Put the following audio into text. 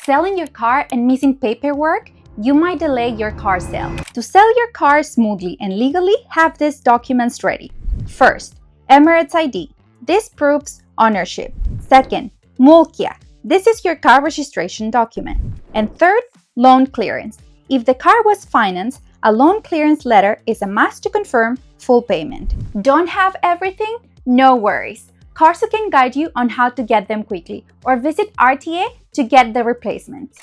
Selling your car and missing paperwork, you might delay your car sale. To sell your car smoothly and legally, have these documents ready. First, Emirates ID. This proves ownership. Second, Mulkia. This is your car registration document. And third, loan clearance. If the car was financed, a loan clearance letter is a must to confirm full payment. Don't have everything? No worries. Carso can guide you on how to get them quickly, or visit RTA to get the replacements.